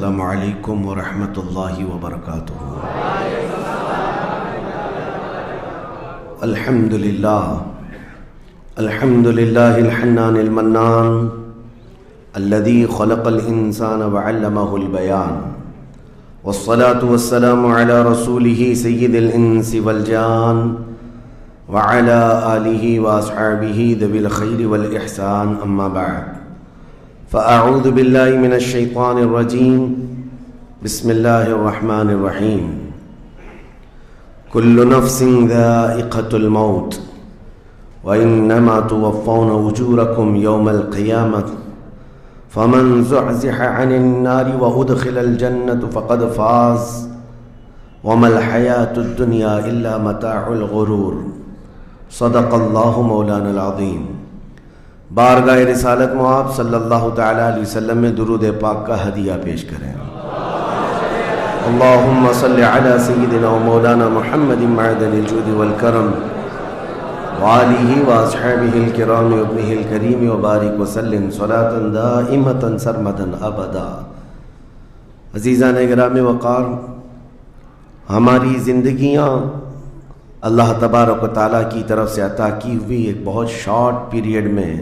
السلام علیکم ورحمۃ اللہ وبرکاتہ۔ الحمد للہ الحنان المنان الذي خلق الانسان وعلمه البيان، والصلاة والسلام على رسوله سید الانس والجان وعلى آلہ واصحابہ ذوی الخیر والاحسان، اما بعد فاعوذ باللہ من الشیطان الرجیم، بسم اللہ الرحمن الرحیم۔ کل نفس ذائقۃ الموت وانما توفون اجورکم یوم القیامۃ فمن زحزح عن النار وادخل الجنة فقد فاز وما الحیاۃ الدنیا الا متاع الغرور۔ صدق اللہ مولانا العظیم۔ بارگاہ رسالت مآب صلی اللہ تعالی علیہ وسلم میں درود پاک کا ہدیہ پیش کریں۔ اللہم صلی علی سیدنا و مولانا محمد معدن الجود والکرم وآلہ واصحابہ الکرام وابنہ الکریم وبارک وسلم صلاة دائمة سرمدا ابدا۔ عزیزان گرامی وقار، ہماری زندگیاں اللہ تبارک و تعالیٰ کی طرف سے عطا کی ہوئی ایک بہت شارٹ پیریڈ میں،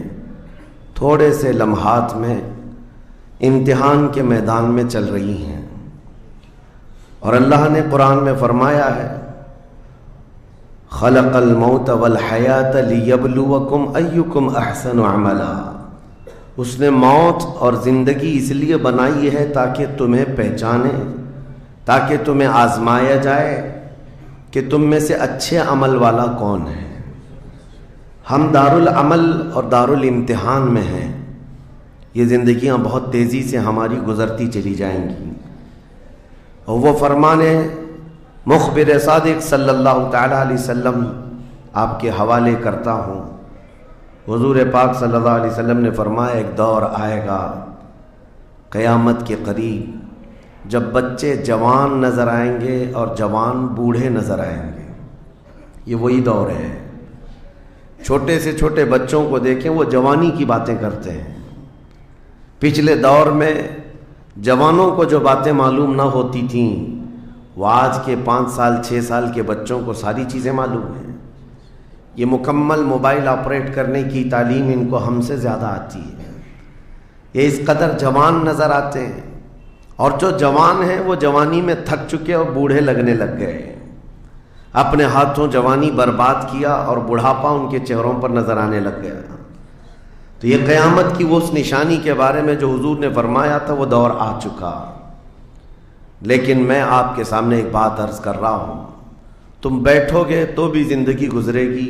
تھوڑے سے لمحات میں امتحان کے میدان میں چل رہی ہیں، اور اللہ نے قرآن میں فرمایا ہے خلق الموت والحیات لیبلوکم ایکم احسن عملا۔ اس نے موت اور زندگی اس لیے بنائی ہے تاکہ تمہیں پہچانے، تاکہ تمہیں آزمایا جائے کہ تم میں سے اچھے عمل والا کون ہے۔ ہم دارالعمل اور دارالامتحان میں ہیں۔ یہ زندگیاں بہت تیزی سے ہماری گزرتی چلی جائیں گی، اور وہ فرمان مخبر صادق صلی اللہ تعالی علیہ وسلم آپ کے حوالے کرتا ہوں۔ حضور پاک صلی اللہ علیہ وسلم نے فرمایا ایک دور آئے گا قیامت کے قریب جب بچے جوان نظر آئیں گے اور جوان بوڑھے نظر آئیں گے۔ یہ وہی دور ہے۔ چھوٹے سے چھوٹے بچوں کو دیکھیں، وہ جوانی کی باتیں کرتے ہیں۔ پچھلے دور میں جوانوں کو جو باتیں معلوم نہ ہوتی تھیں، وہ آج کے 5 سال 6 سال کے بچوں کو ساری چیزیں معلوم ہیں۔ یہ مکمل موبائل آپریٹ کرنے کی تعلیم ان کو ہم سے زیادہ آتی ہے۔ یہ اس قدر جوان نظر آتے ہیں، اور جو جوان ہیں وہ جوانی میں تھک چکے اور بوڑھے لگنے لگ گئے۔ اپنے ہاتھوں جوانی برباد کیا اور بڑھاپا ان کے چہروں پر نظر آنے لگ گیا۔ تو یہ قیامت کی وہ اس نشانی کے بارے میں جو حضور نے فرمایا تھا، وہ دور آ چکا۔ لیکن میں آپ کے سامنے ایک بات عرض کر رہا ہوں، تم بیٹھو گے تو بھی زندگی گزرے گی،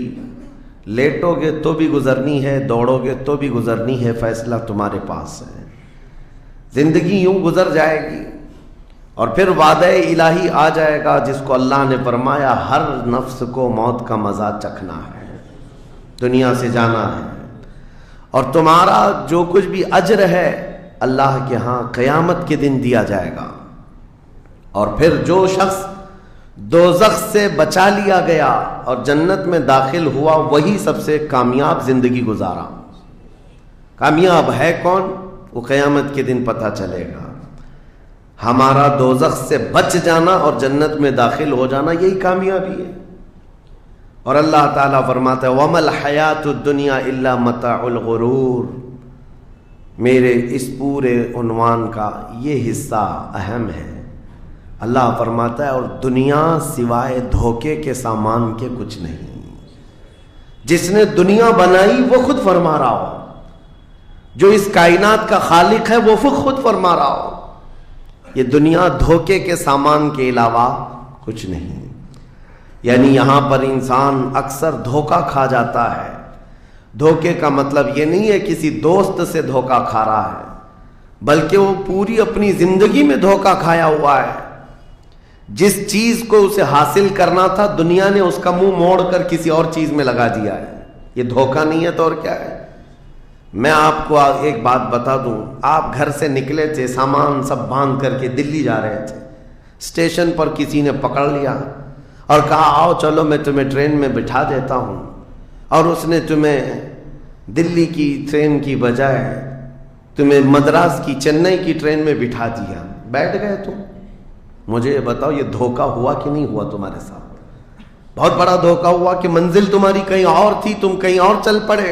لیٹو گے تو بھی گزرنی ہے، دوڑو گے تو بھی گزرنی ہے، فیصلہ تمہارے پاس ہے۔ زندگی یوں گزر جائے گی، اور پھر وعدہ الہی آ جائے گا جس کو اللہ نے فرمایا ہر نفس کو موت کا مزہ چکھنا ہے، دنیا سے جانا ہے، اور تمہارا جو کچھ بھی اجر ہے اللہ کے ہاں قیامت کے دن دیا جائے گا۔ اور پھر جو شخص دوزخ سے بچا لیا گیا اور جنت میں داخل ہوا، وہی سب سے کامیاب زندگی گزارا۔ کامیاب ہے کون؟ وہ قیامت کے دن پتہ چلے گا۔ ہمارا دوزخ سے بچ جانا اور جنت میں داخل ہو جانا، یہی کامیابی ہے۔ اور اللہ تعالیٰ فرماتا ہے وَمَا الْحَيَاةُ الدُّنْيَا إِلَّا مَتَاعُ الْغُرُورِ۔ میرے اس پورے عنوان کا یہ حصہ اہم ہے۔ اللہ فرماتا ہے اور دنیا سوائے دھوکے کے سامان کے کچھ نہیں۔ جس نے دنیا بنائی وہ خود فرما رہا ہو، جو اس کائنات کا خالق ہے وہ خود فرما رہا ہو، یہ دنیا دھوکے کے سامان کے علاوہ کچھ نہیں۔ یعنی یہاں پر انسان اکثر دھوکہ کھا جاتا ہے۔ دھوکے کا مطلب یہ نہیں ہے کسی دوست سے دھوکہ کھا رہا ہے، بلکہ وہ پوری اپنی زندگی میں دھوکہ کھایا ہوا ہے۔ جس چیز کو اسے حاصل کرنا تھا، دنیا نے اس کا منہ موڑ کر کسی اور چیز میں لگا دیا ہے۔ یہ دھوکہ نہیں ہے تو اور کیا ہے؟ میں آپ کو ایک بات بتا دوں، آپ گھر سے نکلے تھے، سامان سب باندھ کر کے دلی جا رہے تھے، اسٹیشن پر کسی نے پکڑ لیا اور کہا آؤ چلو میں تمہیں ٹرین میں بٹھا دیتا ہوں، اور اس نے تمہیں دلی کی ٹرین کی بجائے تمہیں مدراس کی چنئی کی ٹرین میں بٹھا دیا۔ بیٹھ گئے تم. مجھے یہ بتاؤ یہ دھوکہ ہوا کہ نہیں ہوا تمہارے ساتھ؟ بہت بڑا دھوکہ ہوا کہ منزل تمہاری کہیں اور تھی، تم کہیں اور چل پڑے.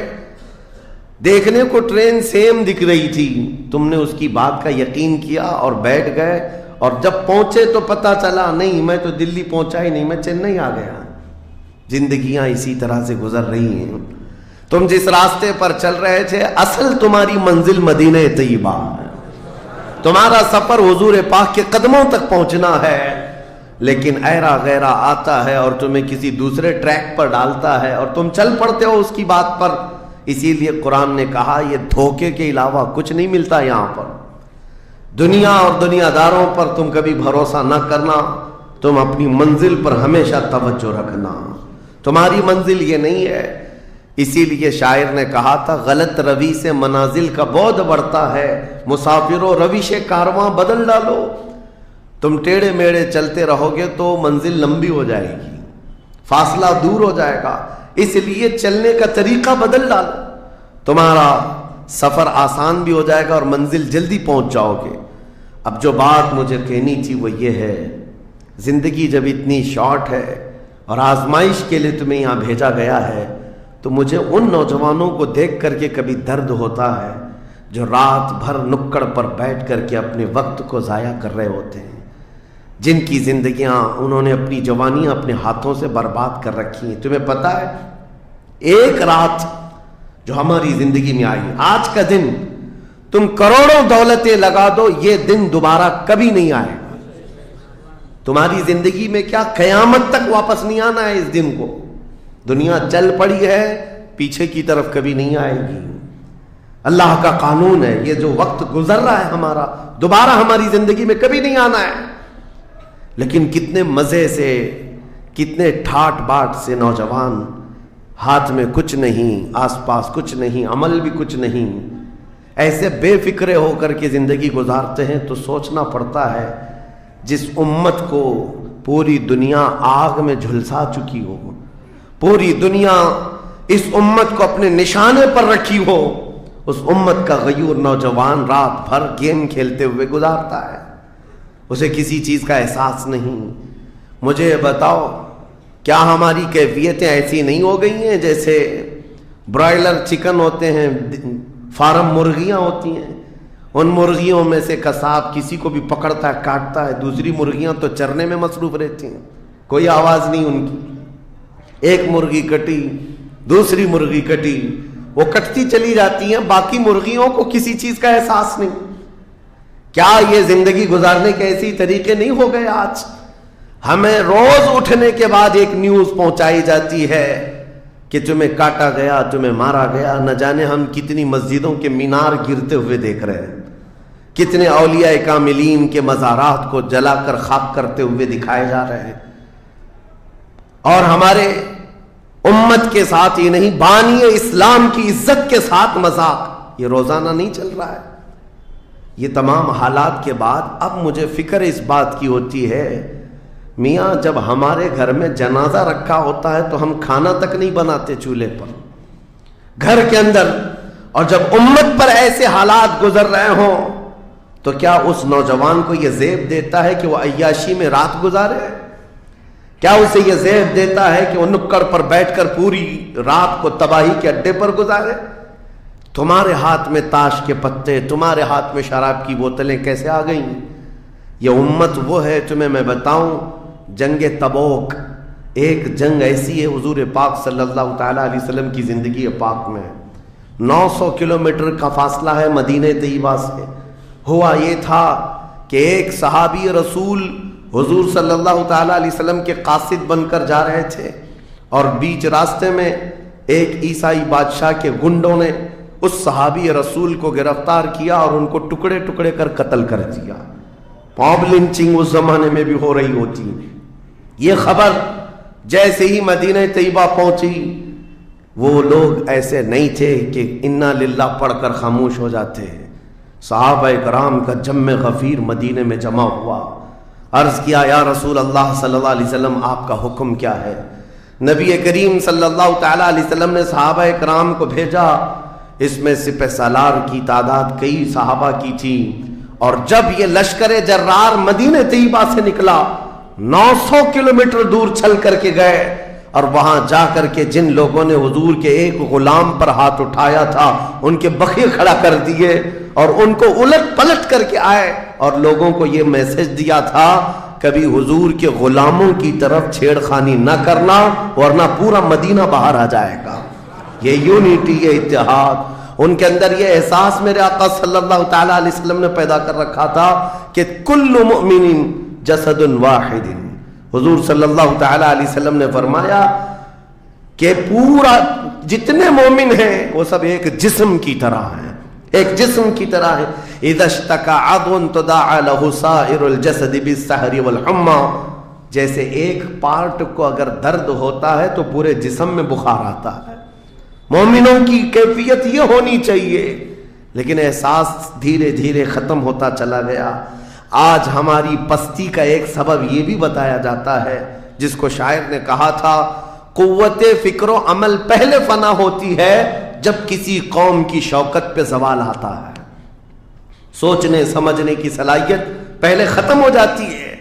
دیکھنے کو ٹرین سیم دکھ رہی تھی، تم نے اس کی بات کا یقین کیا اور بیٹھ گئے، اور جب پہنچے تو پتا چلا نہیں میں تو دلی پہنچا ہی نہیں، میں چنئی آ گیا. زندگیاں اسی طرح سے گزر رہی ہیں. تم جس راستے پر چل رہے تھے اصل تمہاری منزل مدینہ طیبہ ہے، تمہارا سفر حضور پاک کے قدموں تک پہنچنا ہے، لیکن ایرا غیرہ آتا ہے اور تمہیں کسی دوسرے ٹریک پر ڈالتا ہے اور تم چل پڑتے ہو اس کی بات پر. اسی لیے قرآن نے کہا یہ دھوکے کے علاوہ کچھ نہیں ملتا یہاں پر. دنیا اور دنیا داروں پر تم کبھی بھروسہ نہ کرنا، تم اپنی منزل پر ہمیشہ توجہ رکھنا. تمہاری منزل یہ نہیں ہے. اسی لیے شاعر نے کہا تھا غلط روی سے منازل کا بعد بڑھتا ہے، مسافروں روش کارواں بدل ڈالو. تم ٹیڑے میڑے چلتے رہو گے تو منزل لمبی ہو جائے گی، فاصلہ دور ہو جائے گا. اس لیے چلنے کا طریقہ بدل ڈالو، تمہارا سفر آسان بھی ہو جائے گا اور منزل جلدی پہنچ جاؤ گے. اب جو بات مجھے کہنی تھی وہ یہ ہے، زندگی جب اتنی شارٹ ہے اور آزمائش کے لیے تمہیں یہاں بھیجا گیا ہے، تو مجھے ان نوجوانوں کو دیکھ کر کے کبھی درد ہوتا ہے جو رات بھر نکڑ پر بیٹھ کر کے اپنے وقت کو ضائع کر رہے ہوتے ہیں، جن کی زندگیاں انہوں نے اپنی جوانیاں اپنے ہاتھوں سے برباد کر رکھی ہیں. تمہیں پتہ ہے ایک رات جو ہماری زندگی میں آئی، آج کا دن تم کروڑوں دولتیں لگا دو، یہ دن دوبارہ کبھی نہیں آئے گا. تمہاری زندگی میں کیا قیامت تک واپس نہیں آنا ہے اس دن کو. دنیا چل پڑی ہے، پیچھے کی طرف کبھی نہیں آئے گی. اللہ کا قانون ہے، یہ جو وقت گزر رہا ہے ہمارا دوبارہ ہماری زندگی میں کبھی نہیں آنا ہے. لیکن کتنے مزے سے، کتنے ٹھاٹ باٹ سے نوجوان، ہاتھ میں کچھ نہیں، آس پاس کچھ نہیں، عمل بھی کچھ نہیں، ایسے بے فکرے ہو کر کے زندگی گزارتے ہیں. تو سوچنا پڑتا ہے جس امت کو پوری دنیا آگ میں جھلسا چکی ہو، پوری دنیا اس امت کو اپنے نشانے پر رکھی ہو، اس امت کا غیور نوجوان رات بھر گیم کھیلتے ہوئے گزارتا ہے، اسے کسی چیز کا احساس نہیں. مجھے بتاؤ کیا ہماری کیفیتیں ایسی نہیں ہو گئی ہیں جیسے برائلر چکن ہوتے ہیں، فارم مرغیاں ہوتی ہیں، ان مرغیوں میں سے قصاب کسی کو بھی پکڑتا ہے کاٹتا ہے، دوسری مرغیاں تو چرنے میں مصروف رہتی ہیں، کوئی آواز نہیں ان کی. ایک مرغی کٹی، دوسری مرغی کٹی، وہ کٹتی چلی جاتی ہیں، باقی مرغیوں کو کسی چیز کا احساس نہیں. کیا یہ زندگی گزارنے کے ایسی طریقے نہیں ہو گئے آج؟ ہمیں روز اٹھنے کے بعد ایک نیوز پہنچائی جاتی ہے کہ تمہیں کاٹا گیا، تمہیں مارا گیا. نہ جانے ہم کتنی مسجدوں کے مینار گرتے ہوئے دیکھ رہے ہیں، کتنے اولیاء کاملین کے مزارات کو جلا کر خاک کرتے ہوئے دکھائے جا رہے ہیں. اور ہمارے امت کے ساتھ ہی نہیں، بانی اسلام کی عزت کے ساتھ مذاق، یہ روزانہ نہیں چل رہا ہے. یہ تمام حالات کے بعد اب مجھے فکر اس بات کی ہوتی ہے، میاں جب ہمارے گھر میں جنازہ رکھا ہوتا ہے تو ہم کھانا تک نہیں بناتے چولہے پر گھر کے اندر، اور جب امت پر ایسے حالات گزر رہے ہوں تو کیا اس نوجوان کو یہ زیب دیتا ہے کہ وہ عیاشی میں رات گزارے؟ کیا اسے یہ زیب دیتا ہے کہ وہ نکڑ پر بیٹھ کر پوری رات کو تباہی کے اڈے پر گزارے؟ تمہارے ہاتھ میں تاش کے پتے، تمہارے ہاتھ میں شراب کی بوتلیں کیسے آ گئیں؟ یہ امت وہ ہے، تمہیں میں بتاؤں، جنگ تبوک ایک جنگ ایسی ہے حضور پاک صلی اللہ تعالیٰ علیہ وسلم کی زندگی پاک میں 900 کلومیٹر کا فاصلہ ہے مدینہ طیبہ سے. ہوا یہ تھا کہ ایک صحابی رسول حضور صلی اللہ تعالیٰ علیہ وسلم کے قاصد بن کر جا رہے تھے، اور بیچ راستے میں ایک عیسائی بادشاہ کے گنڈوں نے اس صحابی رسول کو گرفتار کیا اور ان کو ٹکڑے ٹکڑے کر قتل کر دیا. پاپ لنچنگ اس زمانے میں بھی ہو رہی ہوتی. یہ خبر جیسے ہی مدینہ طیبہ پہنچی، وہ لوگ ایسے نہیں تھے کہ انا للہ پڑھ کر خاموش ہو جاتے. صحابہ کرام کا جم غفیر مدینے میں جمع ہوا. عرض کیا یا رسول اللہ صلی اللہ علیہ وسلم آپ کا حکم کیا ہے؟ نبی کریم صلی اللہ تعالیٰ علیہ وسلم نے صحابہ کرام کو بھیجا. اس میں سپہ سالار کی تعداد کئی صحابہ کی تھی اور جب یہ لشکر جرار مدینہ طیبہ سے نکلا 900 کلومیٹر دور چل کر کے گئے اور وہاں جا کر کے جن لوگوں نے حضور کے ایک غلام پر ہاتھ اٹھایا تھا ان کے بخیے کھڑا کر دیے اور ان کو الٹ پلٹ کر کے آئے اور لوگوں کو یہ میسج دیا تھا کبھی حضور کے غلاموں کی طرف چھیڑخانی نہ کرنا ورنہ پورا مدینہ باہر آ جائے گا. یہ یونٹی، یہ اتحاد، ان کے اندر یہ احساس میرے آقا صلی اللہ تعالیٰ علیہ وسلم نے پیدا کر رکھا تھا کہ کل مؤمن جسد واحد. حضور صلی اللہ تعالیٰ علیہ وسلم نے فرمایا کہ پورا جتنے مومن ہیں وہ سب ایک جسم کی طرح ہیں، ایک جسم کی طرح ہے. اذا اشتکى عضو تداعى له سائر الجسد بالسحر والحمى، جیسے ایک پارٹ کو اگر درد ہوتا ہے تو پورے جسم میں بخار آتا ہے. مومنوں کی کیفیت یہ ہونی چاہیے، لیکن احساس دھیرے دھیرے ختم ہوتا چلا گیا. آج ہماری پستی کا ایک سبب یہ بھی بتایا جاتا ہے جس کو شاعر نے کہا تھا قوت فکر و عمل پہلے فنا ہوتی ہے جب کسی قوم کی شوکت پہ زوال آتا ہے. سوچنے سمجھنے کی صلاحیت پہلے ختم ہو جاتی ہے.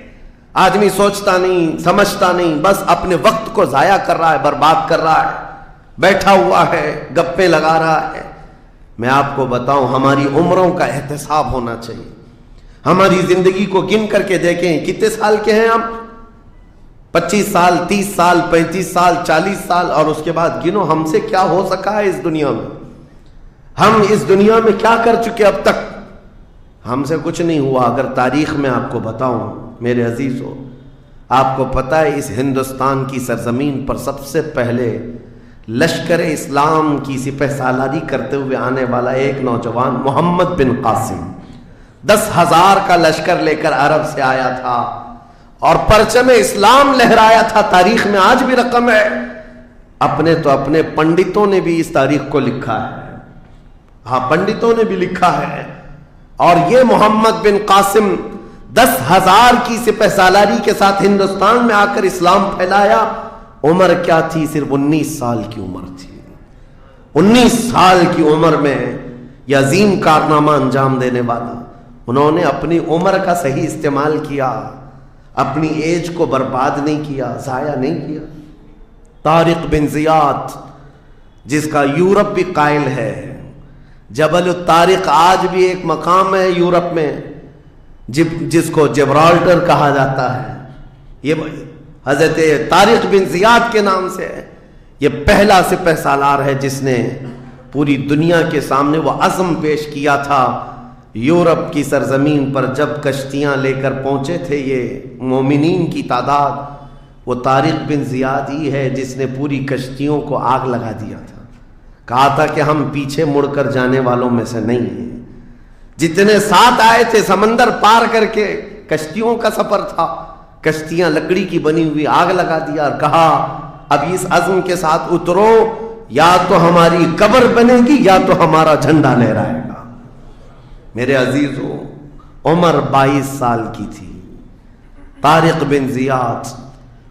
آدمی سوچتا نہیں، سمجھتا نہیں، بس اپنے وقت کو ضائع کر رہا ہے، برباد کر رہا ہے، بیٹھا ہوا ہے، گپیں لگا رہا ہے. میں آپ کو بتاؤں ہماری عمروں کا احتساب ہونا چاہیے. ہماری زندگی کو گن کر کے دیکھیں کتنے سال کے ہیں ہم، 25 سال، 30 سال، 35 سال، 40 سال، اور اس کے بعد گنو ہم سے کیا ہو سکا ہے اس دنیا میں. ہم اس دنیا میں کیا کر چکے اب تک؟ ہم سے کچھ نہیں ہوا. اگر تاریخ میں آپ کو بتاؤں میرے عزیزو، آپ کو پتہ ہے اس ہندوستان کی سرزمین پر سب سے پہلے لشکر اسلام کی سپہ سالاری کرتے ہوئے آنے والا ایک نوجوان محمد بن قاسم 10,000 کا لشکر لے کر عرب سے آیا تھا اور پرچم اسلام لہرایا تھا. تاریخ میں آج بھی رقم ہے. اپنے پنڈتوں نے بھی اس تاریخ کو لکھا ہے. ہاں، پنڈتوں نے بھی لکھا ہے. اور یہ محمد بن قاسم 10,000 کی سپہ سالاری کے ساتھ ہندوستان میں آ کر اسلام پھیلایا. عمر کیا تھی؟ صرف 19 سال کی عمر تھی. 19 سال کی عمر میں یہ عظیم کارنامہ انجام دینے والا، انہوں نے اپنی عمر کا صحیح استعمال کیا، اپنی ایج کو برباد نہیں کیا، ضائع نہیں کیا. طارق بن زیاد، جس کا یورپ بھی قائل ہے، جبل الطارق آج بھی ایک مقام ہے یورپ میں جس کو جبرالٹر کہا جاتا ہے. یہ حضرت طارق بن زیاد کے نام سے ہے. یہ پہلا سپہ سالار ہے جس نے پوری دنیا کے سامنے وہ عزم پیش کیا تھا. یورپ کی سرزمین پر جب کشتیاں لے کر پہنچے تھے یہ مومنین کی تعداد، وہ طارق بن زیاد ہی ہے جس نے پوری کشتیوں کو آگ لگا دیا تھا. کہا تھا کہ ہم پیچھے مڑ کر جانے والوں میں سے نہیں ہیں. جتنے ساتھ آئے تھے سمندر پار کر کے، کشتیوں کا سفر تھا، کشتیاں لکڑی کی بنی ہوئی، آگ لگا دیا اور کہا اب اس عزم کے ساتھ اترو، یا تو ہماری قبر بنے گی یا تو ہمارا جھنڈا لہرائے گا. میرے عزیزو، عمر 22 سال کی تھی. طارق بن زیاد،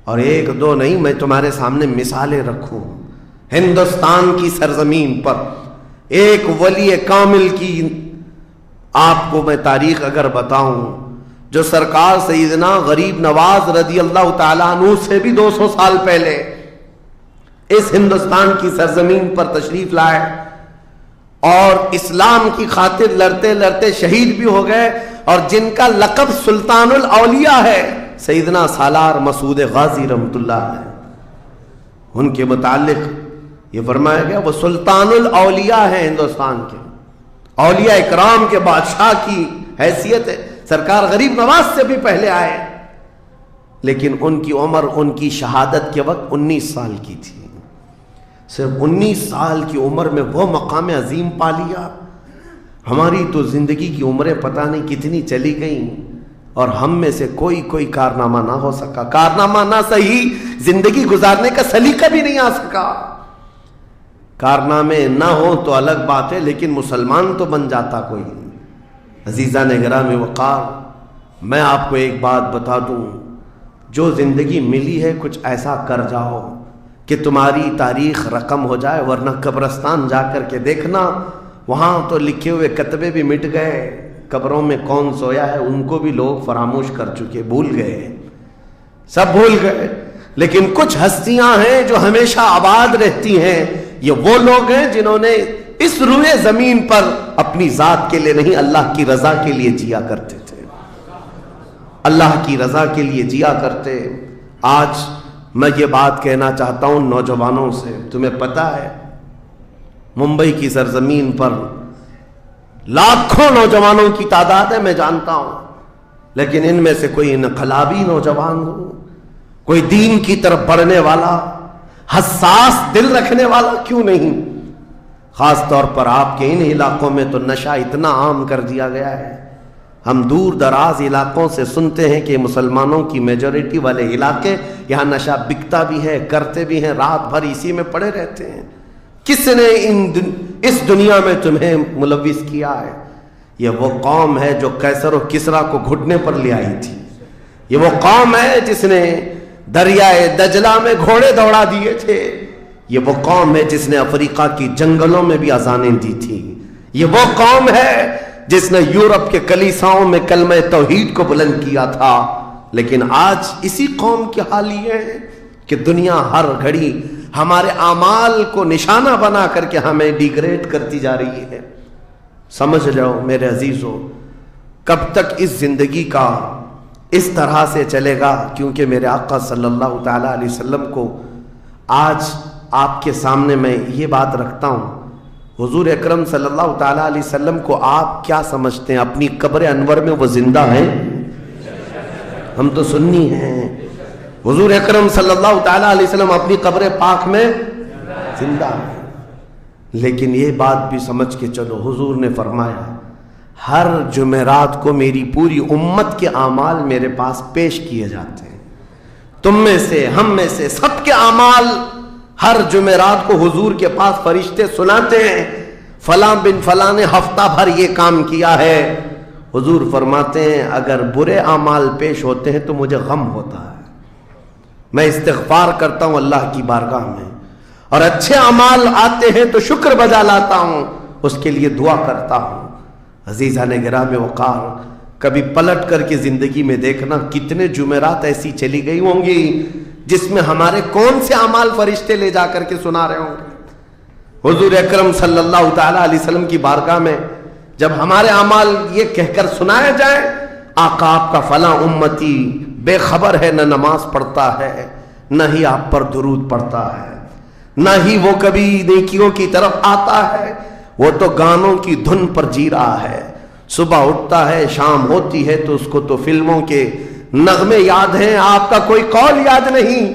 اور ایک دو نہیں، میں تمہارے سامنے مثالیں رکھوں. ہندوستان کی سرزمین پر ایک ولی کامل کی آپ کو میں تاریخ اگر بتاؤں، جو سرکار سیدنا غریب نواز رضی اللہ تعالیٰ عنہ سے بھی 200 سال پہلے اس ہندوستان کی سرزمین پر تشریف لائے اور اسلام کی خاطر لڑتے لڑتے شہید بھی ہو گئے، اور جن کا لقب سلطان الاولیاء ہے، سیدنا سالار مسعود غازی رحمۃ اللہ علیہ. ان کے متعلق یہ فرمایا گیا وہ سلطان الاولیاء ہے ہندوستان کے، اولیاء اکرام کے بادشاہ کی حیثیت ہے. سرکار غریب نواز سے بھی پہلے آئے، لیکن ان کی عمر ان کی شہادت کے وقت 19 سال کی تھی. صرف 19 سال کی عمر میں وہ مقام عظیم پا لیا. ہماری تو زندگی کی عمریں پتہ نہیں کتنی چلی گئیں اور ہم میں سے کوئی کارنامہ نہ ہو سکا. کارنامہ نہ صحیح، زندگی گزارنے کا سلیقہ بھی نہیں آ سکا. کارنامے نہ ہو تو الگ بات ہے، لیکن مسلمان تو بن جاتا کوئی. عزیزان گرامی وقار، میں آپ کو ایک بات بتا دوں، جو زندگی ملی ہے کچھ ایسا کر جاؤ کہ تمہاری تاریخ رقم ہو جائے، ورنہ قبرستان جا کر کے دیکھنا، وہاں تو لکھے ہوئے کتبے بھی مٹ گئے، قبروں میں کون سویا ہے ان کو بھی لوگ فراموش کر چکے، بھول گئے، سب بھول گئے، لیکن کچھ ہستیاں ہیں جو ہمیشہ آباد رہتی ہیں۔ یہ وہ لوگ ہیں جنہوں نے اس روئے زمین پر اپنی ذات کے لیے نہیں، اللہ کی رضا کے لیے جیا کرتے تھے، اللہ کی رضا کے لیے جیا کرتے۔ آج میں یہ بات کہنا چاہتا ہوں نوجوانوں سے، تمہیں پتہ ہے ممبئی کی سرزمین پر لاکھوں نوجوانوں کی تعداد ہے، میں جانتا ہوں، لیکن ان میں سے کوئی انقلابی نوجوان ہو، کوئی دین کی طرف بڑھنے والا، حساس دل رکھنے والا کیوں نہیں؟ خاص طور پر آپ کے ان علاقوں میں تو نشہ اتنا عام کر دیا گیا ہے، ہم دور دراز علاقوں سے سنتے ہیں کہ مسلمانوں کی میجورٹی والے علاقے، یہاں نشہ بکتا بھی ہے، کرتے بھی ہیں، رات بھر اسی میں پڑے رہتے ہیں۔ کس نے اس دنیا میں تمہیں ملوث کیا ہے؟ یہ وہ قوم ہے جو قیصر و کسریٰ کو گھٹنے پر لے آئی تھی، یہ وہ قوم ہے جس نے دریائے دجلہ میں گھوڑے دوڑا دیے تھے، یہ وہ قوم ہے جس نے افریقہ کی جنگلوں میں بھی اذانیں دی تھی، یہ وہ قوم ہے جس نے یورپ کے کلیساؤں میں کلمہ توحید کو بلند کیا تھا۔ لیکن آج اسی قوم کی حال یہ ہے کہ دنیا ہر گھڑی ہمارے اعمال کو نشانہ بنا کر کے ہمیں ڈیگریڈ کرتی جا رہی ہے۔ سمجھ جاؤ میرے عزیزو، کب تک اس زندگی کا اس طرح سے چلے گا؟ کیونکہ میرے آقا صلی اللہ تعالیٰ علیہ وسلم کو آج آپ کے سامنے میں یہ بات رکھتا ہوں، حضور اکرم صلی اللہ تعالیٰ علیہ وسلم کو آپ کیا سمجھتے ہیں؟ اپنی قبر انور میں وہ زندہ ہیں؟ ہم تو سنی ہیں۔ حضور اکرم صلی اللہ تعالیٰ علیہ وسلم اپنی قبر پاک میں زندہ ہیں، لیکن یہ بات بھی سمجھ کے چلو، حضور نے فرمایا ہر جمعرات کو میری پوری امت کے اعمال میرے پاس پیش کیے جاتے ہیں، تم میں سے، ہم میں سے، سب کے اعمال ہر جمعرات کو حضور کے پاس فرشتے سناتے ہیں، فلاں بن فلاں نے ہفتہ بھر یہ کام کیا ہے۔ حضور فرماتے ہیں اگر برے اعمال پیش ہوتے ہیں تو مجھے غم ہوتا ہے، میں استغفار کرتا ہوں اللہ کی بارگاہ میں، اور اچھے اعمال آتے ہیں تو شکر بجا لاتا ہوں، اس کے لیے دعا کرتا ہوں۔ عزیزان گرامی وقار، کبھی پلٹ کر کے زندگی میں دیکھنا کتنے جمعرات ایسی چلی گئی ہوں گی جس میں ہمارے کون سے اعمال فرشتے لے جا کر کے سنا رہے ہوں گے۔ حضور اکرم صلی اللہ تعالیٰ علیہ وسلم کی بارگاہ میں جب ہمارے اعمال یہ کہہ کر سنائے جائیں، آقا آپ کا فلاں امتی بے خبر ہے، نہ نماز پڑھتا ہے، نہ ہی آپ پر درود پڑھتا ہے، نہ ہی وہ کبھی نیکیوں کی طرف آتا ہے، وہ تو گانوں کی دھن پر جی رہا ہے، صبح اٹھتا ہے، شام ہوتی ہے تو اس کو تو فلموں کے نغمے یاد ہیں، آپ کا کوئی قول یاد نہیں۔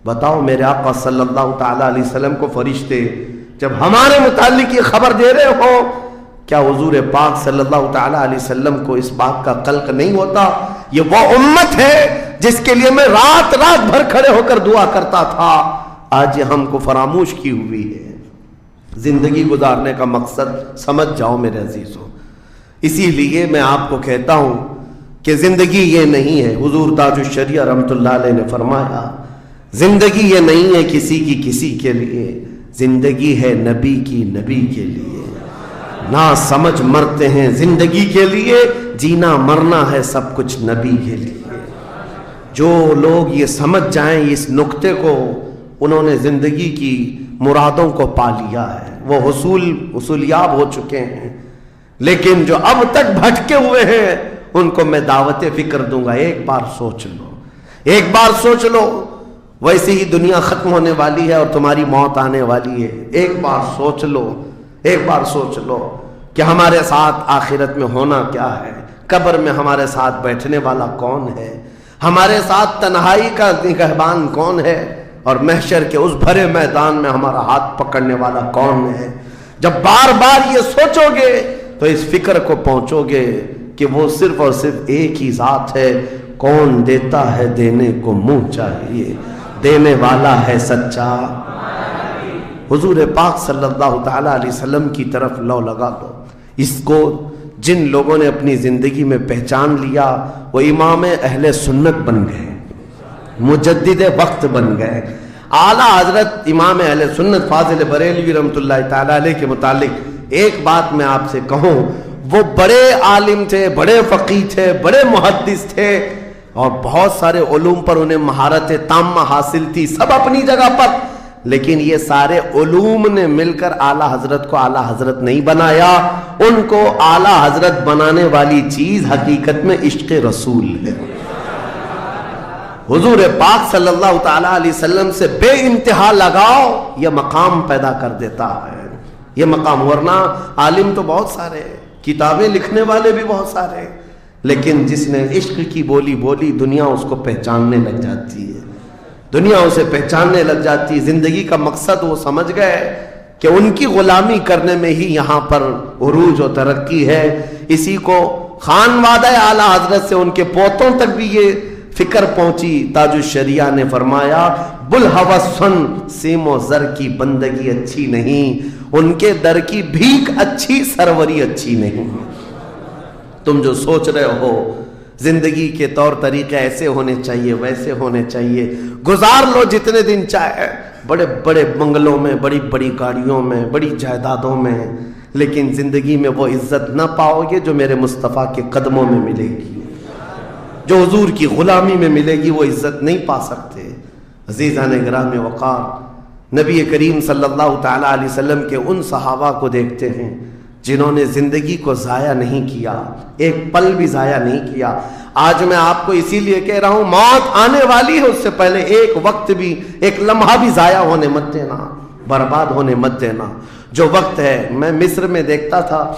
بتاؤ میرے آقا صلی اللہ تعالیٰ علیہ وسلم کو فرشتے جب ہمارے متعلق یہ خبر دے رہے ہو، کیا حضور پاک صلی اللہ تعالیٰ علیہ وسلم کو اس بات کا قلق نہیں ہوتا؟ یہ وہ امت ہے جس کے لیے میں رات رات بھر کھڑے ہو کر دعا کرتا تھا، آج یہ ہم کو فراموش کی ہوئی ہے۔ زندگی گزارنے کا مقصد سمجھ جاؤ میرے عزیزوں، اسی لیے میں آپ کو کہتا ہوں کہ زندگی یہ نہیں ہے، حضور تاج الشریعہ رحمۃ اللہ علیہ نے فرمایا زندگی یہ نہیں ہے کسی کی کسی کے لیے، زندگی ہے نبی کی نبی کے لیے، نہ سمجھ مرتے ہیں زندگی کے لیے، جینا مرنا ہے سب کچھ نبی کے لیے۔ جو لوگ یہ سمجھ جائیں اس نقطے کو، انہوں نے زندگی کی مرادوں کو پا لیا ہے، وہ حصولیاب ہو چکے ہیں۔ لیکن جو اب تک بھٹکے ہوئے ہیں ان کو میں دعوت فکر دوں گا، ایک بار سوچ لو، ایک بار سوچ لو، ویسے ہی دنیا ختم ہونے والی ہے اور تمہاری موت آنے والی ہے، ایک بار سوچ لو، ایک بار سوچ لو کہ ہمارے ساتھ آخرت میں ہونا کیا ہے، قبر میں ہمارے ساتھ بیٹھنے والا کون ہے، ہمارے ساتھ تنہائی کا نگہبان کون ہے، اور محشر کے اس بھرے میدان میں ہمارا ہاتھ پکڑنے والا کون ہے۔ جب بار بار یہ سوچو گے تو اس فکر کو پہنچو گے کہ وہ صرف اور صرف ایک ہی ذات ہے، کون دیتا ہے دینے کو منہ چاہیے، دینے والا ہے سچا۔ حضور پاک صلی اللہ تعالیٰ علیہ وسلم کی طرف لو لگا دو، اس کو جن لوگوں نے اپنی زندگی میں پہچان لیا وہ امام اہل سنت بن گئے، مجدد وقت بن گئے۔ اعلیٰ حضرت امام اہل سنت فاضل بریلوی رحمۃ اللہ تعالیٰ علیہ کے متعلق ایک بات میں آپ سے کہوں، وہ بڑے عالم تھے، بڑے فقیہ تھے، بڑے محدث تھے، اور بہت سارے علوم پر انہیں مہارت تامہ حاصل تھی، سب اپنی جگہ پر، لیکن یہ سارے علوم نے مل کر اعلیٰ حضرت کو اعلیٰ حضرت نہیں بنایا. ان کو اعلیٰ حضرت بنانے والی چیز حقیقت میں عشق رسول ہے. حضور پاک صلی اللہ تعالی علیہ وسلم سے بے انتہا لگاؤ یہ مقام پیدا کر دیتا ہے. یہ مقام، ورنہ عالم تو بہت سارے، کتابیں لکھنے والے بھی بہت سارے، لیکن جس نے عشق کی بولی بولی دنیا اس کو پہچاننے لگ جاتی ہے، دنیا اسے پہچاننے لگ جاتی. زندگی کا مقصد وہ سمجھ گئے کہ ان کی غلامی کرنے میں ہی یہاں پر عروج و ترقی ہے. اسی کو خانوادہ اعلیٰ حضرت سے ان کے پوتوں تک بھی یہ فکر پہنچی. تاج الشریعہ نے فرمایا بلحوثن سیم و زر کی بندگی اچھی نہیں، ان کے در کی بھیک اچھی، سروری اچھی نہیں. تم جو سوچ رہے ہو زندگی کے طور طریقے ایسے ہونے چاہیے، ویسے ہونے چاہیے، گزار لو جتنے دن چاہے، بڑے بڑے بنگلوں میں، بڑی بڑی گاڑیوں میں، بڑی جائیدادوں میں، لیکن زندگی میں وہ عزت نہ پاؤ گے جو میرے مصطفیٰ کے قدموں میں ملے گی، جو حضور کی غلامی میں ملے گی وہ عزت نہیں پا سکتے. عزیزان گرام وقار، نبی کریم صلی اللہ تعالی علیہ وسلم کے ان صحابہ کو دیکھتے ہیں جنہوں نے زندگی کو ضائع نہیں کیا، ایک پل بھی ضائع نہیں کیا. آج میں آپ کو اسی لیے کہہ رہا ہوں موت آنے والی ہے، اس سے پہلے ایک وقت بھی، ایک لمحہ بھی ضائع ہونے مت دینا، برباد ہونے مت دینا. جو وقت ہے، میں مصر میں دیکھتا تھا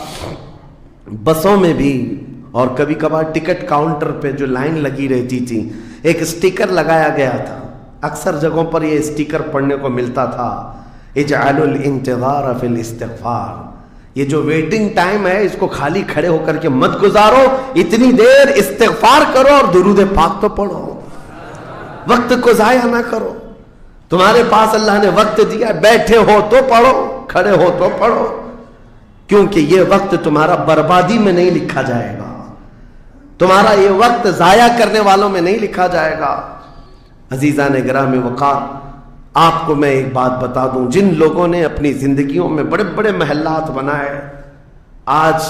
بسوں میں بھی، اور کبھی کبھار ٹکٹ کاؤنٹر پہ جو لائن لگی رہتی تھی ایک اسٹیکر لگایا گیا تھا، اکثر جگہوں پر یہ اسٹیکر پڑھنے کو ملتا تھا، اجعلوا الانتظار فی الاستغفار. یہ جو ویٹنگ ٹائم ہے اس کو خالی کھڑے ہو کر کے مت گزارو، اتنی دیر استغفار کرو اور درود پاک تو پڑھو، وقت کو ضائع نہ کرو. تمہارے پاس اللہ نے وقت دیا، بیٹھے ہو تو پڑھو، کھڑے ہو تو پڑھو، کیونکہ یہ وقت تمہارا بربادی میں نہیں لکھا جائے گا، تمہارا یہ وقت ضائع کرنے والوں میں نہیں لکھا جائے گا. عزیزان گرامی وقار، آپ کو میں ایک بات بتا دوں، جن لوگوں نے اپنی زندگیوں میں بڑے بڑے محلات بنائے، آج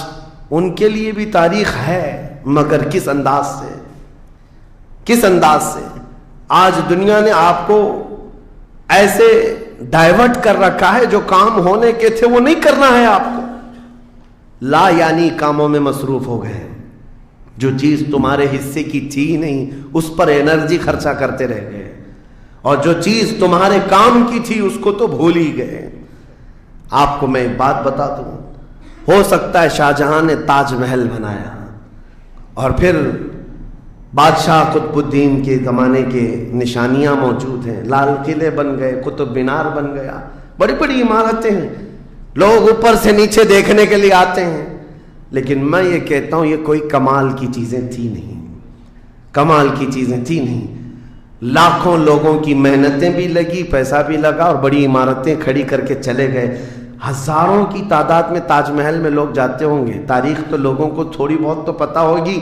ان کے لیے بھی تاریخ ہے، مگر کس انداز سے، کس انداز سے. آج دنیا نے آپ کو ایسے ڈائیورٹ کر رکھا ہے، جو کام ہونے کے تھے وہ نہیں کرنا ہے آپ کو، لا یعنی کاموں میں مصروف ہو گئے. جو چیز تمہارے حصے کی تھی نہیں اس پر انرجی خرچہ کرتے رہ گئے، اور جو چیز تمہارے کام کی تھی اس کو تو بھول ہی گئے. آپ کو میں ایک بات بتا دوں، ہو سکتا ہے شاہ جہاں نے تاج محل بنایا، اور پھر بادشاہ قطب الدین کے زمانے کے نشانیاں موجود ہیں، لال قلعے بن گئے، قطب مینار بن گیا، بڑی بڑی عمارتیں ہیں، لوگ اوپر سے نیچے دیکھنے کے لیے آتے ہیں. لیکن میں یہ کہتا ہوں یہ کوئی کمال کی چیزیں تھی نہیں، کمال کی چیزیں تھی نہیں. لاکھوں لوگوں کی محنتیں بھی لگی، پیسہ بھی لگا، اور بڑی عمارتیں کھڑی کر کے چلے گئے. ہزاروں کی تعداد میں تاج محل میں لوگ جاتے ہوں گے. تاریخ تو لوگوں کو تھوڑی بہت تو پتہ ہوگی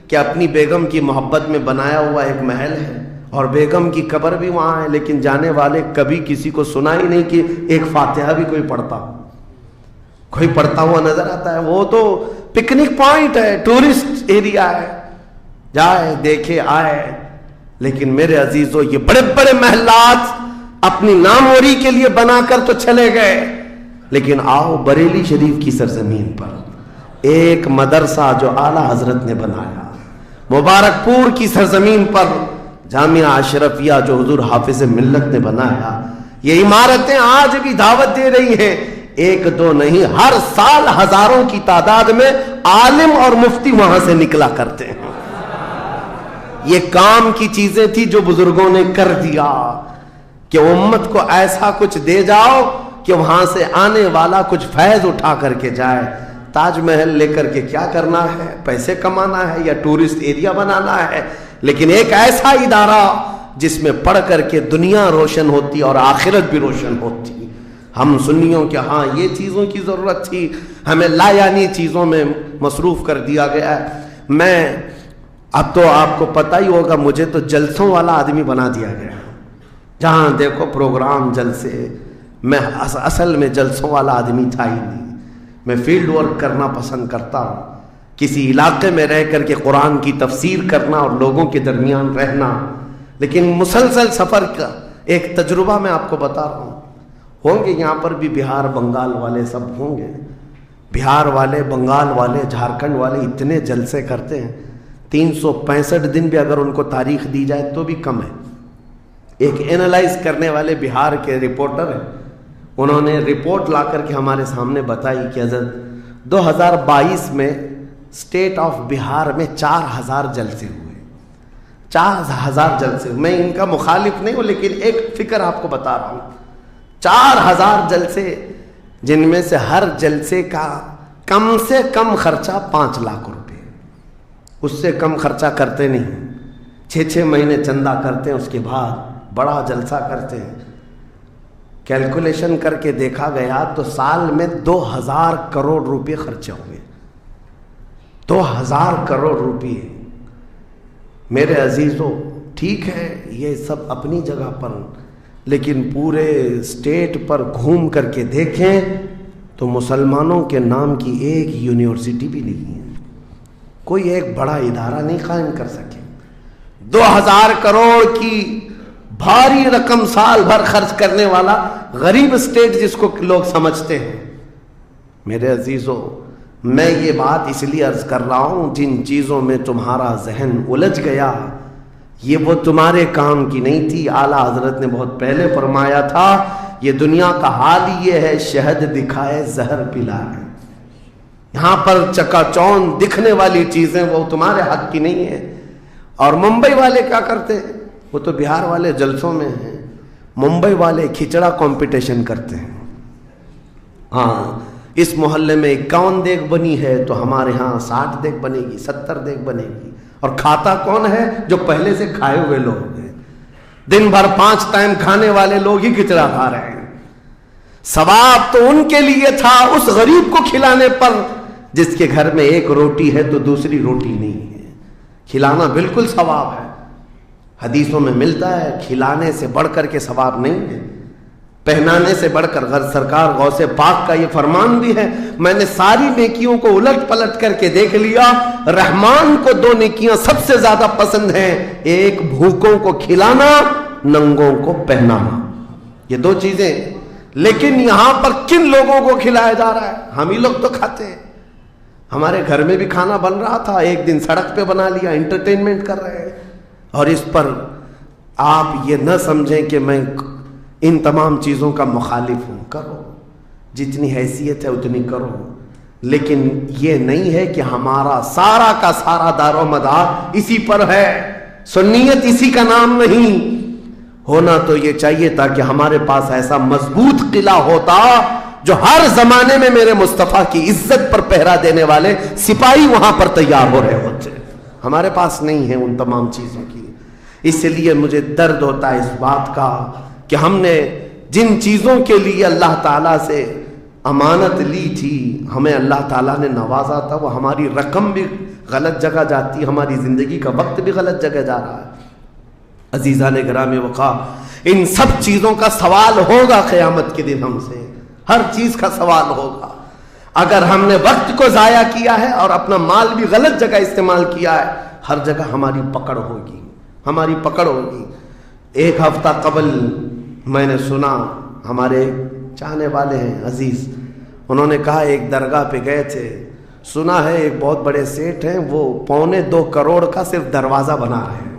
کہ اپنی بیگم کی محبت میں بنایا ہوا ایک محل ہے، اور بیگم کی قبر بھی وہاں ہے، لیکن جانے والے کبھی کسی کو سنا ہی نہیں کہ ایک فاتحہ بھی کوئی پڑھتا ہوا نظر آتا ہے. وہ تو پکنک پوائنٹ ہے، ٹورسٹ ایریا ہے، جائے دیکھے آئے. لیکن میرے عزیزو، یہ بڑے بڑے محلات اپنی ناموری کے لیے بنا کر تو چلے گئے، لیکن آؤ بریلی شریف کی سرزمین پر ایک مدرسہ جو اعلیٰ حضرت نے بنایا، مبارک پور کی سرزمین پر جامعہ اشرفیہ جو حضور حافظ ملت نے بنایا، یہ عمارتیں آج بھی دعوت دے رہی ہیں. ایک دو نہیں، ہر سال ہزاروں کی تعداد میں عالم اور مفتی وہاں سے نکلا کرتے ہیں. یہ کام کی چیزیں تھی جو بزرگوں نے کر دیا کہ امت کو ایسا کچھ دے جاؤ کہ وہاں سے آنے والا کچھ فیض اٹھا کر کے جائے. تاج محل لے کر کے کیا کرنا ہے؟ پیسے کمانا ہے یا ٹورسٹ ایریا بنانا ہے؟ لیکن ایک ایسا ادارہ جس میں پڑھ کر کے دنیا روشن ہوتی اور آخرت بھی روشن ہوتی. ہم سنیوں کہ ہاں یہ چیزوں کی ضرورت تھی، ہمیں لا یعنی چیزوں میں مصروف کر دیا گیا ہے. میں اب تو آپ کو پتہ ہی ہوگا، مجھے تو جلسوں والا آدمی بنا دیا گیا، جہاں دیکھو پروگرام جلسے. میں اصل میں جلسوں والا آدمی تھا ہی نہیں. میں فیلڈ ورک کرنا پسند کرتا ہوں، کسی علاقے میں رہ کر کے قرآن کی تفسیر کرنا اور لوگوں کے درمیان رہنا، لیکن مسلسل سفر کا ایک تجربہ میں آپ کو بتا رہا ہوں۔ ہوں گے یہاں پر بھی بہار بنگال والے، سب ہوں گے، بہار والے، بنگال والے، جھارکھنڈ والے اتنے جلسے کرتے ہیں، 365 دن بھی اگر ان کو تاریخ دی جائے تو بھی کم ہے۔ ایک اینالائز کرنے والے بہار کے رپورٹر ہیں، انہوں نے رپورٹ لا کر کے ہمارے سامنے بتائی کہ حضرت 2022 میں اسٹیٹ آف بہار میں 4000 جلسے ہوئے، 4000 جلسے۔ میں ان کا مخالف نہیں ہوں، لیکن ایک فکر آپ کو بتا رہا ہوں، 4000 جلسے، جن میں سے ہر جلسے کا کم سے کم خرچہ 5 لاکھ روپے، اس سے کم خرچہ کرتے نہیں، 6 مہینے چندہ کرتے ہیں، اس کے بعد بڑا جلسہ کرتے ہیں۔ کیلکولیشن کر کے دیکھا گیا تو سال میں 2000 کروڑ روپے خرچے ہوں گے، 2000 کروڑ روپے۔ میرے عزیزوں، ٹھیک ہے یہ سب اپنی جگہ پر، لیکن پورے اسٹیٹ پر گھوم کر کے دیکھیں تو مسلمانوں کے نام کی ایک یونیورسٹی بھی نہیں ہے، کوئی ایک بڑا ادارہ نہیں قائم کر سکے۔ 2000 کروڑ کی بھاری رقم سال بھر خرچ کرنے والا غریب اسٹیٹ جس کو لوگ سمجھتے ہیں۔ میرے عزیزوں، میں یہ بات اس لیے عرض کر رہا ہوں، جن چیزوں میں تمہارا ذہن الجھ گیا یہ وہ تمہارے کام کی نہیں تھی۔ اعلیٰ حضرت نے بہت پہلے فرمایا تھا، یہ دنیا کا حال یہ ہے، شہد دکھائے زہر پلائے۔ یہاں پر چکا چوند دکھنے والی چیزیں وہ تمہارے حق کی نہیں ہے۔ اور ممبئی والے کیا کرتے ہیں؟ وہ تو بہار والے جلسوں میں ہیں، ممبئی والے کھچڑا کمپٹیشن کرتے ہیں۔ ہاں، اس محلے میں 51 دیگ بنی ہے تو ہمارے ہاں 60 دیگ بنے گی، 70 دیگ بنے گی، اور کھاتا کون ہے؟ جو پہلے سے کھائے ہوئے لوگ ہیں، دن بھر 5 ٹائم کھانے والے لوگ ہی کھچڑا کھا رہے ہیں۔ ثواب تو ان کے لیے تھا اس غریب کو کھلانے پر جس کے گھر میں ایک روٹی ہے تو دوسری روٹی نہیں ہے، کھلانا بالکل ثواب ہے۔ حدیثوں میں ملتا ہے کھلانے سے بڑھ کر کے ثواب نہیں ہے، پہنانے سے بڑھ کر سرکار غوث پاک کا یہ فرمان بھی ہے، میں نے ساری نیکیوں کو الٹ پلٹ کر کے دیکھ لیا، رحمان کو 2 نیکیاں سب سے زیادہ پسند ہیں، ایک بھوکوں کو کھلانا، ننگوں کو پہنانا، یہ 2 چیزیں۔ لیکن یہاں پر کن لوگوں کو کھلایا جا رہا ہے؟ ہم ہی لوگ تو کھاتے ہیں۔ ہمارے گھر میں بھی کھانا بن رہا تھا، ایک دن سڑک پہ بنا لیا، انٹرٹینمنٹ کر رہے ہیں۔ اور اس پر آپ یہ نہ سمجھیں کہ میں ان تمام چیزوں کا مخالف ہوں، کرو جتنی حیثیت ہے اتنی کرو، لیکن یہ نہیں ہے کہ ہمارا سارا کا سارا دار و مدار اسی پر ہے، سنیت اسی کا نام نہیں ہونا۔ تو یہ چاہیے تھا کہ ہمارے پاس ایسا مضبوط قلعہ ہوتا جو ہر زمانے میں میرے مصطفیٰ کی عزت پر پہرا دینے والے سپاہی وہاں پر تیار ہو رہے ہوتے، ہمارے پاس نہیں ہے ان تمام چیزوں کی۔ اس لیے مجھے درد ہوتا ہے اس بات کا کہ ہم نے جن چیزوں کے لیے اللہ تعالیٰ سے امانت لی تھی، ہمیں اللہ تعالیٰ نے نوازا تھا، وہ ہماری رقم بھی غلط جگہ جاتی ہے، ہماری زندگی کا وقت بھی غلط جگہ جا رہا ہے۔ عزیزان گرامی وقار، ان سب چیزوں کا سوال ہوگا قیامت کے دن ہم سے، ہر چیز کا سوال ہوگا۔ اگر ہم نے وقت کو ضائع کیا ہے اور اپنا مال بھی غلط جگہ استعمال کیا ہے، ہر جگہ ہماری پکڑ ہوگی، ہماری پکڑ ہوگی۔ ایک ہفتہ قبل میں نے سنا، ہمارے چاہنے والے ہیں عزیز، انہوں نے کہا ایک درگاہ پہ گئے تھے، سنا ہے ایک بہت بڑے سیٹ ہیں، وہ 2.25 کروڑ کا صرف دروازہ بنا رہے ہیں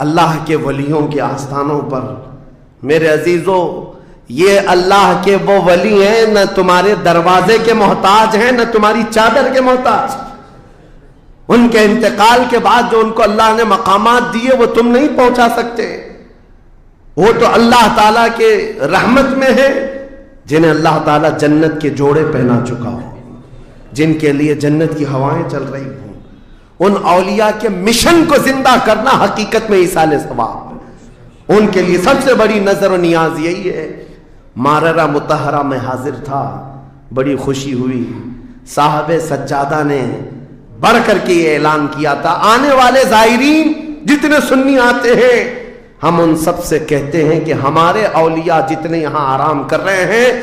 اللہ کے ولیوں کے آستانوں پر۔ میرے عزیزوں، یہ اللہ کے وہ ولی ہیں، نہ تمہارے دروازے کے محتاج ہیں، نہ تمہاری چادر کے محتاج۔ ان کے انتقال کے بعد جو ان کو اللہ نے مقامات دیے وہ تم نہیں پہنچا سکتے، وہ تو اللہ تعالیٰ کے رحمت میں ہے، جنہیں اللہ تعالیٰ جنت کے جوڑے پہنا چکا ہو، جن کے لیے جنت کی ہوائیں چل رہی ہوں۔ ان اولیاء کے مشن کو زندہ کرنا حقیقت میں ایصال ثواب ہے۔ ان کے لیے سب سے بڑی نظر و نیاز یہی ہے۔ ماررہ مطہرہ میں حاضر تھا، بڑی خوشی ہوئی، صاحب سجادہ نے بڑھ کر کے یہ اعلان کیا تھا، آنے والے زائرین جتنے سنی آتے ہیں، ہم ان سب سے کہتے ہیں کہ ہمارے اولیاء جتنے یہاں آرام کر رہے ہیں،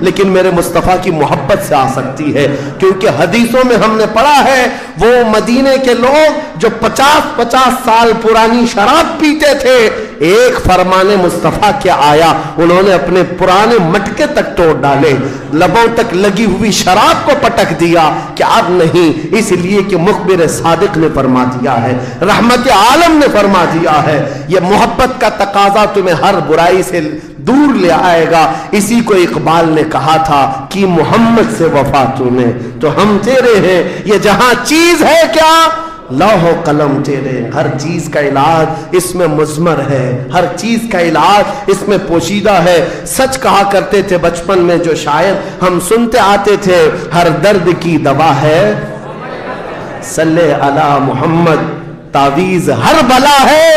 لیکن میرے مصطفیٰ کی محبت سے آ سکتی ہے، کیونکہ حدیثوں میں ہم نے پڑھا ہے وہ مدینے کے لوگ جو 50 سال پرانی شراب پیتے تھے، ایک فرمان مصطفیٰ کیا آیا، انہوں نے اپنے پرانے مٹکے تک توڑ ڈالے، لبوں تک لگی ہوئی شراب کو پٹک دیا کہ اب نہیں، اس لیے کہ مخبر صادق نے فرما دیا ہے، رحمت عالم نے فرما دیا ہے، یہ محبت کا تقاضا تمہیں ہر برائی سے دور لے آئے گا۔ اسی کو اقبال نے کہا تھا کہ محمد سے وفا تو نے تو ہم تیرے ہیں، یہ جہاں چیز ہے کیا لوح و قلم تیرے، ہر چیز کا علاج اس میں مضمر ہے، ہر چیز کا علاج اس میں پوشیدہ ہے۔ سچ کہا کرتے تھے بچپن میں جو شاعر ہم سنتے آتے تھے، ہر درد کی دوا ہے صلی علی محمد، تعویذ ہر بلا ہے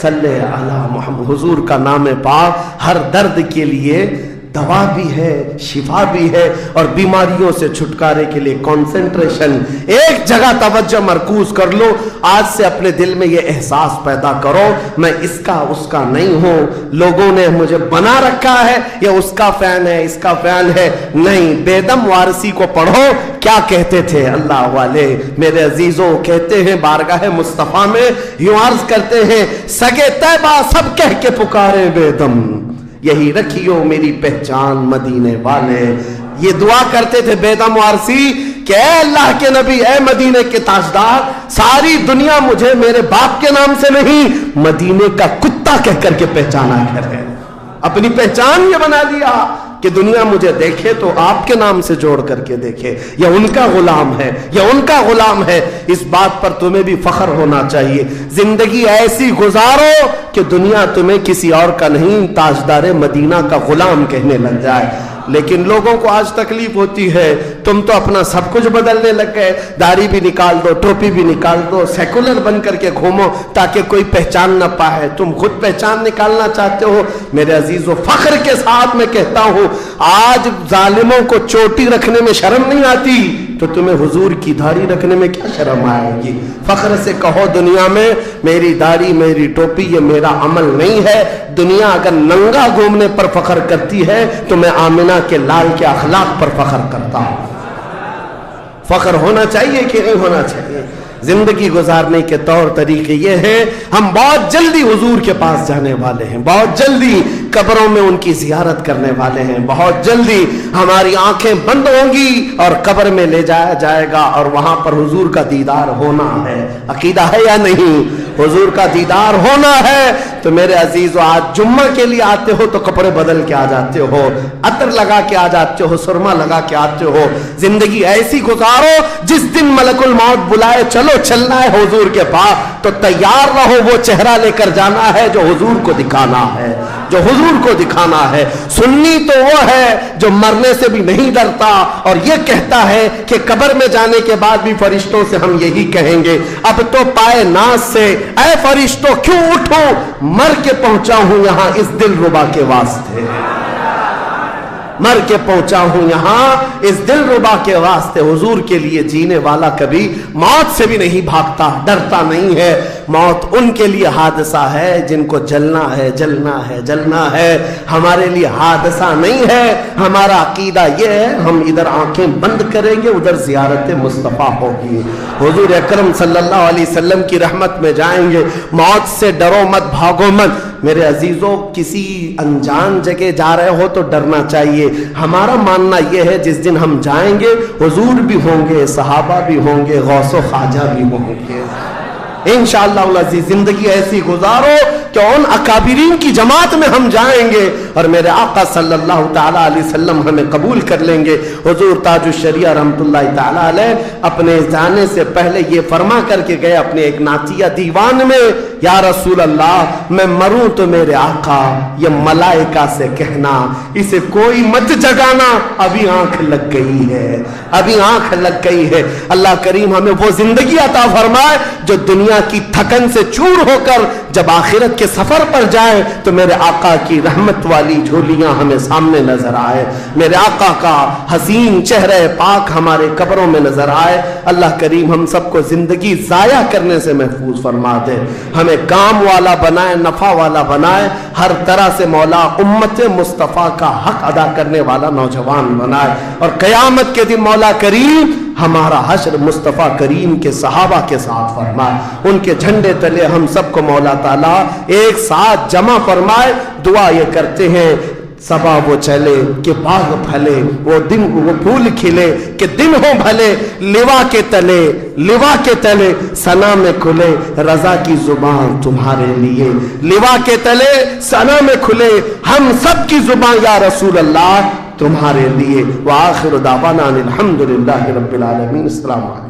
صلی علی محمد۔ حضور کا نام پاک ہر درد کے لیے دوا بھی ہے، شفا بھی ہے، اور بیماریوں سے چھٹکارے کے لیے کنسنٹریشن، ایک جگہ توجہ مرکوز کر لو۔ آج سے اپنے دل میں یہ احساس پیدا کرو میں اس کا اس کا نہیں ہوں، لوگوں نے مجھے بنا رکھا ہے یا اس کا فین ہے اس کا فین ہے، نہیں۔ بیدم وارسی کو پڑھو، کیا کہتے تھے اللہ والے میرے عزیزوں، کہتے ہیں بارگاہ مصطفیٰ میں یوں عرض کرتے ہیں، سگے طیبہ سب کہہ کے پکارے بیدم، یہی رکھیو میری پہچان مدینے والے۔ یہ دعا کرتے تھے بیدم وارسی کہ اے اللہ کے نبی، اے مدینے کے تاجدار، ساری دنیا مجھے میرے باپ کے نام سے نہیں مدینے کا کتا کہہ کر کے پہچانا کرے، اپنی پہچان یہ بنا لیا کہ دنیا مجھے دیکھے تو آپ کے نام سے جوڑ کر کے دیکھے، یا ان کا غلام ہے یا ان کا غلام ہے۔ اس بات پر تمہیں بھی فخر ہونا چاہیے، زندگی ایسی گزارو کہ دنیا تمہیں کسی اور کا نہیں تاجدار مدینہ کا غلام کہنے لگ جائے۔ لیکن لوگوں کو آج تکلیف ہوتی ہے، تم تو اپنا سب کچھ بدلنے لگ گئے، داڑھی بھی نکال دو، ٹوپی بھی نکال دو، سیکولر بن کر کے گھومو تاکہ کوئی پہچان نہ پائے، تم خود پہچان نکالنا چاہتے ہو۔ میرے عزیزو، فخر کے ساتھ میں کہتا ہوں، آج ظالموں کو چوٹی رکھنے میں شرم نہیں آتی تو تمہیں حضور کی داڑھی رکھنے میں کیا شرم آئے گی؟ فخر سے کہو دنیا میں میری داڑھی میری ٹوپی یہ میرا عمل نہیں ہے۔ دنیا اگر ننگا گھومنے پر فخر کرتی ہے تو میں آمنہ کے لال کے اخلاق پر فخر کرتا ہوں۔ فخر ہونا چاہیے کہ نہیں ہونا چاہیے؟ زندگی گزارنے کے طور طریقے یہ ہیں، ہم بہت جلدی حضور کے پاس جانے والے ہیں، بہت جلدی قبروں میں ان کی زیارت کرنے والے ہیں، بہت جلدی ہماری آنکھیں بند ہوں گی اور قبر میں لے جایا جائے گا اور وہاں پر حضور کا دیدار ہونا ہے۔ عقیدہ ہے یا نہیں؟ حضور کا دیدار ہونا ہے۔ تو میرے عزیزو، آج جمعہ کے لیے آتے ہو تو کپڑے بدل کے آ جاتے ہو، عطر لگا کے آ جاتے ہو، سرما لگا کے آتے ہو۔ زندگی ایسی گزارو جس دن ملک الموت بلائے چلو چلنا ہے حضور کے پاس تو تیار رہو، وہ چہرہ لے کر جانا ہے جو حضور کو دکھانا ہے، جو حضور کو دکھانا ہے۔ سنی تو وہ ہے جو مرنے سے بھی نہیں ڈرتا اور یہ کہتا ہے کہ قبر میں جانے کے بعد بھی فرشتوں سے ہم یہی کہیں گے، اب تو پائے ناز سے اے فرشتوں کیوں اٹھو، مر کے پہنچا ہوں یہاں اس دل ربا کے واسطے، مر کے پہنچا ہوں یہاں اس دل ربا کے واسطے۔ حضور کے لیے جینے والا کبھی موت سے بھی نہیں بھاگتا، ڈرتا نہیں ہے۔ موت ان کے لیے حادثہ ہے جن کو جلنا ہے جلنا ہے جلنا ہے، ہمارے لیے حادثہ نہیں ہے۔ ہمارا عقیدہ یہ ہے، ہم ادھر آنکھیں بند کریں گے ادھر زیارت مصطفیٰ ہوگی، حضور اکرم صلی اللہ علیہ وسلم کی رحمت میں جائیں گے۔ موت سے ڈرو مت، بھاگو مت۔ میرے عزیزوں، کسی انجان جگہ جا رہے ہو تو ڈرنا چاہیے۔ ہمارا ماننا یہ ہے جس دن ہم جائیں گے حضور بھی ہوں گے، صحابہ بھی ہوں گے، غوث و خواجہ بھی ہوں گے انشاءاللہ العزیز۔ زندگی ایسی گزارو کہ ان اکابرین کی جماعت میں ہم جائیں گے اور میرے آقا صلی اللہ تعالی علیہ وسلم ہمیں قبول کر لیں گے۔ حضور تاج الشریعہ رحمت اللہ تعالی علیہ اپنے جانے سے پہلے یہ فرما کر کے گئے اپنے ایک نعتیہ دیوان میں، یا رسول اللہ میں مروں تو میرے آقا یہ ملائکہ سے کہنا اسے کوئی مت جگانا، ابھی آنکھ لگ گئی ہے، ابھی آنکھ لگ گئی ہے۔ اللہ کریم ہمیں وہ زندگی عطا فرمائے جو دنیا کی تھکن سے چور ہو کر جب آخرت کے سفر پر جائیں تو میرے آقا کی رحمت والی جھولیاں ہمیں سامنے نظر آئے، میرے آقا کا حسین چہرہ پاک ہمارے قبروں میں نظر آئے۔ اللہ کریم ہم سب کو زندگی ضائع کرنے سے محفوظ فرما دے، ہمیں کام والا بنائے، نفع والا بنائے، ہر طرح سے مولا امت مصطفیٰ کا حق ادا کرنے والا نوجوان بنائے، اور قیامت کے دن مولا کریم ہمارا حشر مصطفیٰ کریم کے صحابہ کے ساتھ فرمائے، ان کے جھنڈے تلے ہم سب کو مولا تعالیٰ ایک ساتھ جمع فرمائے۔ دعا یہ کرتے ہیں صبا وہ چلے کہ باغ پھلے، وہ دن وہ پھول کھلے کہ دن ہو بھلے، لوا کے تلے ثنا میں کھلے رضا کی زبان تمہارے لیے، لوا کے تلے ثنا میں کھلے ہم سب کی زبان یا رسول اللہ تمہارے لیے۔ وآخر دعوانا الحمدللہ رب العالمین۔ السلام علیکم۔